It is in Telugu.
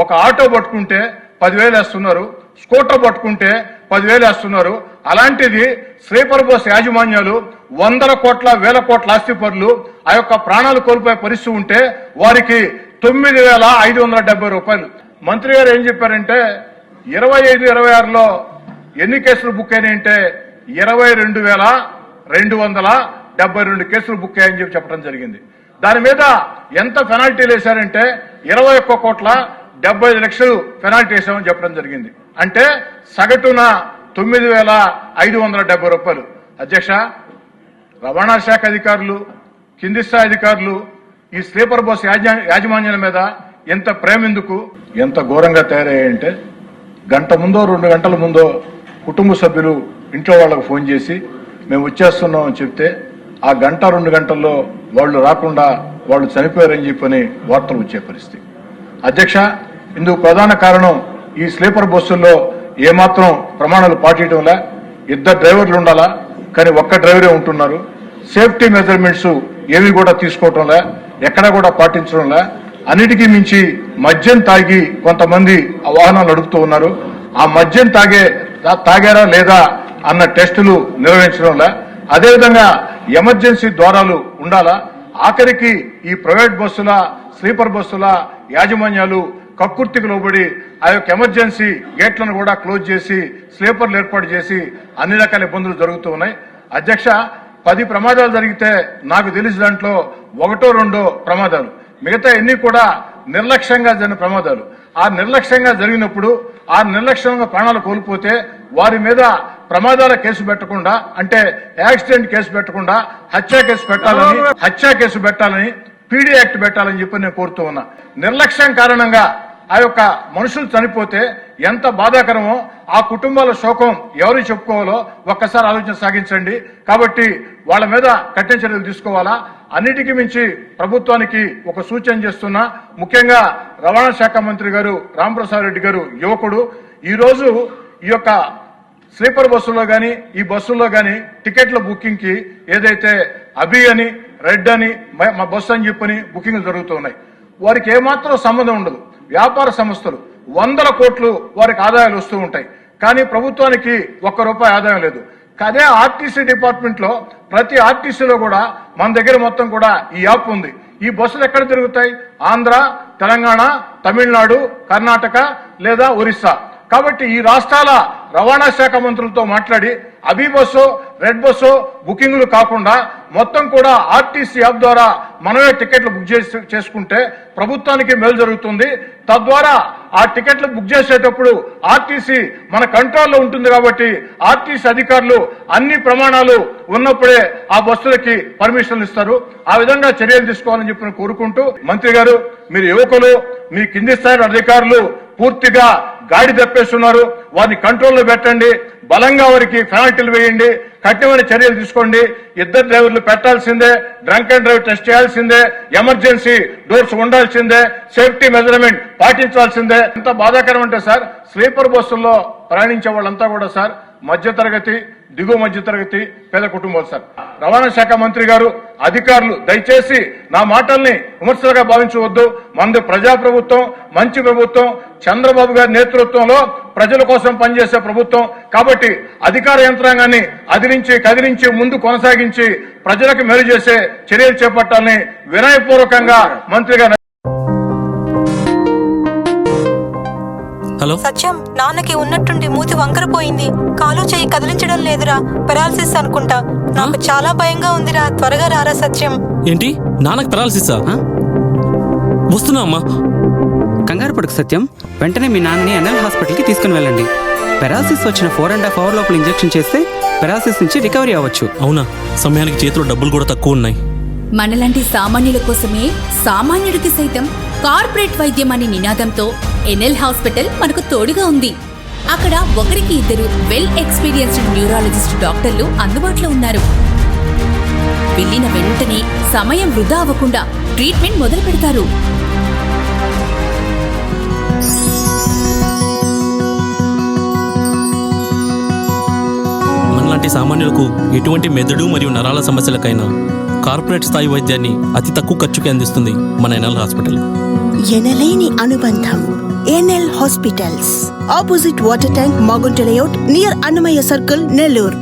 ఒక ఆటో పట్టుకుంటే 10,000 వేస్తున్నారు, స్కూటర్ పట్టుకుంటే 10,000 వేస్తున్నారు. అలాంటిది స్లీపర్ బస్ యాజమాన్యాలు 100 కోట్ల 1000 కోట్ల ఆస్తిపరులు ఆ యొక్క ప్రాణాలు కోల్పోయే పరిస్థితి ఉంటే వారికి 9,570 రూపాయలు. మంత్రి గారు ఏం చెప్పారంటే 25-26లో ఎన్ని కేసులు బుక్ అయినాయంటే 22,272 కేసులు బుక్ అయ్యాయని చెప్పడం జరిగింది. దాని మీద ఎంత పెనాల్టీలు వేశారంటే 21,75,00,000 పెనాల్టీ వేసామని చెప్పడం జరిగింది. అంటే సగటున 9,570 రూపాయలు. అధ్యక్ష, రవాణా శాఖ అధికారులు, కింది స్థాయి అధికారులు ఈ స్లీపర్ బస్ యాజమాన్యాల మీద ఎంత ప్రేమ ఎందుకు? ఎంత ఘోరంగా తయారయ్యాయంటే గంట ముందో 2 గంటల ముందో కుటుంబ సభ్యులు ఇంట్లో వాళ్ళకు ఫోన్ చేసి మేము వచ్చేస్తున్నాం అని చెప్తే ఆ గంట 2 గంటల్లో వాళ్ళు రాకుండా వాళ్ళు చనిపోయారని చెప్పని వార్తలు వచ్చే పరిస్థితి. అధ్యక్ష, ఇందుకు ప్రధాన కారణం ఈ స్లీపర్ బస్సుల్లో ఏమాత్రం ప్రమాణాలు పాటించడంలా. 2 డ్రైవర్లు ఉండాలా, కానీ ఒక్క డ్రైవరే ఉంటున్నారు. సేఫ్టీ మెజర్మెంట్స్ ఏవి కూడా తీసుకోవటంలా, ఎక్కడా కూడా పాటించడంలా. అన్నిటికీ మించి మద్యం తాగి కొంతమంది ఆ వాహనాలు నడుపుతూ ఉన్నారు. ఆ మద్యం తాగారా లేదా అన్న టెస్టులు నిర్వహించడంలా. అదేవిధంగా ఎమర్జెన్సీ ద్వారాలు ఉండాలా. ఆఖరికి ఈ ప్రైవేట్ బస్సుల, స్లీపర్ బస్సుల యాజమాన్యాలు కక్కుర్తికి లోబడి ఆ యొక్క ఎమర్జెన్సీ గేట్లను కూడా క్లోజ్ చేసి స్లీపర్లు ఏర్పాటు చేసి అన్ని రకాల ఇబ్బందులు జరుగుతూ ఉన్నాయి. అధ్యక్ష, 10 ప్రమాదాలు జరిగితే నాకు తెలిసి దాంట్లో 1-2 ప్రమాదాలు, మిగతా ఎన్ని కూడా నిర్లక్ష్యంగా జరిగిన ప్రమాదాలు. ఆ నిర్లక్ష్యంగా జరిగినప్పుడు ఆ నిర్లక్ష్యంగా ప్రాణాలు కోల్పోతే వారి మీద ప్రమాదాల కేసు పెట్టకుండా, అంటే యాక్సిడెంట్ కేసు పెట్టకుండా హత్య కేసు పెట్టాలని పీడీ యాక్ట్ పెట్టాలని చెప్పి నేను కోరుతూ ఉన్నా. నిర్లక్ష్యం కారణంగా ఆ యొక్క మనుషులు చనిపోతే ఎంత బాధాకరమో, ఆ కుటుంబాల శోకం ఎవరు చెప్పుకోవాలో ఒక్కసారి ఆలోచన సాగించండి. కాబట్టి వాళ్ళ మీద కఠిన చర్యలు తీసుకోవాలా. అన్నిటికీ మించి ప్రభుత్వానికి ఒక సూచన చేస్తున్నా, ముఖ్యంగా రవాణా శాఖ మంత్రి గారు రాంప్రసాద్ రెడ్డి గారు యువకుడు, ఈ రోజు ఈ యొక్క స్లీపర్ బస్సుల్లో గాని ఈ బస్సుల్లో గాని టికెట్ల బుకింగ్ కి ఏదైతే అభి అని, రెడ్ అని, మా బస్సు అని చెప్పని బుకింగ్లు జరుగుతూ ఉన్నాయి. వారికి ఏమాత్రం సంబంధం ఉండదు. వ్యాపార సంస్థలు 100 కోట్లు వారికి ఆదాయాలు వస్తూ ఉంటాయి, కానీ ప్రభుత్వానికి ₹1 ఆదాయం లేదు. అదే ఆర్టీసీ డిపార్ట్మెంట్ లో ప్రతి ఆర్టీసీలో కూడా మన దగ్గర మొత్తం కూడా ఈ యాప్ ఉంది. ఈ బస్సులు ఎక్కడ తిరుగుతాయి? ఆంధ్ర, తెలంగాణ, తమిళనాడు, కర్ణాటక లేదా ఒరిస్సా. కాబట్టి ఈ రాష్ట్రాల రవాణా శాఖ మంత్రులతో మాట్లాడి అభి బస్సు, రెడ్ బస్సు బుకింగ్లు కాకుండా మొత్తం కూడా ఆర్టీసీ యాప్ ద్వారా మనమే టికెట్లు బుక్ చేసుకుంటే ప్రభుత్వానికి మేలు జరుగుతుంది. తద్వారా ఆ టికెట్లు బుక్ చేసేటప్పుడు ఆర్టీసీ మన కంట్రోల్లో ఉంటుంది. కాబట్టి ఆర్టీసీ అధికారులు అన్ని ప్రమాణాలు ఉన్నప్పుడే ఆ బస్సులకి పర్మిషన్లు ఇస్తారు. ఆ విధంగా చర్యలు తీసుకోవాలని చెప్పి కోరుకుంటూ, మంత్రి గారు, మీరు యువకులు, మీ కింది స్థాయి అధికారులు పూర్తిగా గాడి తప్పేస్తున్నారు. వారిని కంట్రోల్లో పెట్టండి, బలంగా వారికి పెనాల్టీలు వేయండి, కఠినమైన చర్యలు తీసుకోండి. 2 డ్రైవర్లు పెట్టాల్సిందే, డ్రంక్ అండ్ డ్రైవ్ టెస్ట్ చేయాల్సిందే, ఎమర్జెన్సీ డోర్స్ ఉండాల్సిందే, సేఫ్టీ మెజర్మెంట్ పాటించాల్సిందే. ఎంత బాధాకరం అంటే సార్, స్లీపర్ బస్సుల్లో ప్రయాణించే వాళ్ళంతా కూడా సార్ మధ్యతరగతి, దిగువ మధ్యతరగతి పేద కుటుంబాలు సార్. రవాణా శాఖ మంత్రి గారు, అధికారులు దయచేసి నా మాటల్ని విమర్శలుగా భావించవద్దు. మనది ప్రజాప్రభుత్వం, మంచి ప్రభుత్వం, చంద్రబాబు గారి నేతృత్వంలో ప్రజల కోసం పనిచేసే ప్రభుత్వం. కాబట్టి అధికార యంత్రాంగాన్ని కదిలించి ముందు కొనసాగించి ప్రజలకు మేలు చేసే చర్యలు చేపట్టాలని వినయపూర్వకంగా మంత్రిగా. హలో సత్యం, నాన్నకి ఉన్నట్టుండి మూతి వంకరపోయింది, కాలు చేయి కదిలించడం లేదురా, పెరాలసిస్ అనుకుంటా. నాకు చాలా భయంగా ఉందిరా, త్వరగా రారా సత్యం. ఏంటి, నాన్నకి పెరాలసిసా? వస్తున్నా అమ్మా. కంగారు పడుకు సత్యం, వెంటనే మీ నాన్నని ఎన్ఎల్ హాస్పిటల్కి తీసుకుని వెళ్ళండి. పెరాలసిస్ వచ్చిన 4.5 అవర్ లోపల ఇంజెక్షన్ చేస్తే పెరాలసిస్ నుంచి రికవరీ అవ్వచ్చు. అవునా? సమయానికి చేతిలో డబ్బులు కూడా తక్కువ ఉన్నాయి. మనలాంటి సామాన్యుల కోసమే సామాన్యుడికి సైతం కార్పొరేట్ వైద్యం అనే నినాదంతో ఎన్ఎల్ హాస్పిటల్ మనకు తోడుగా ఉంది. అక్కడ 1-2 వెల్ ఎక్స్పీరియన్స్డ్ న్యూరాలజిస్ట్ డాక్టర్లు అందుబాటులో ఉన్నారు. వెళ్ళిన వెంటనే సమయం వృధా అవ్వకుండా ట్రీట్మెంట్ మొదలు పెడతారు. మనలాంటి సామాన్యులకు ఎటువంటి మెదడు మరియు నరాల సమస్యలకైనా కార్పొరేట్ స్థాయి వైద్యాన్ని అతి తక్కువ ఖర్చుకి అందిస్తుంది మన ఎన్ఎల్ హాస్పిటల్. ఎనలేని అనుబంధం, NL Hospitals, opposite water tank, Magunta Layout, near Annamaya Circle, Nellore.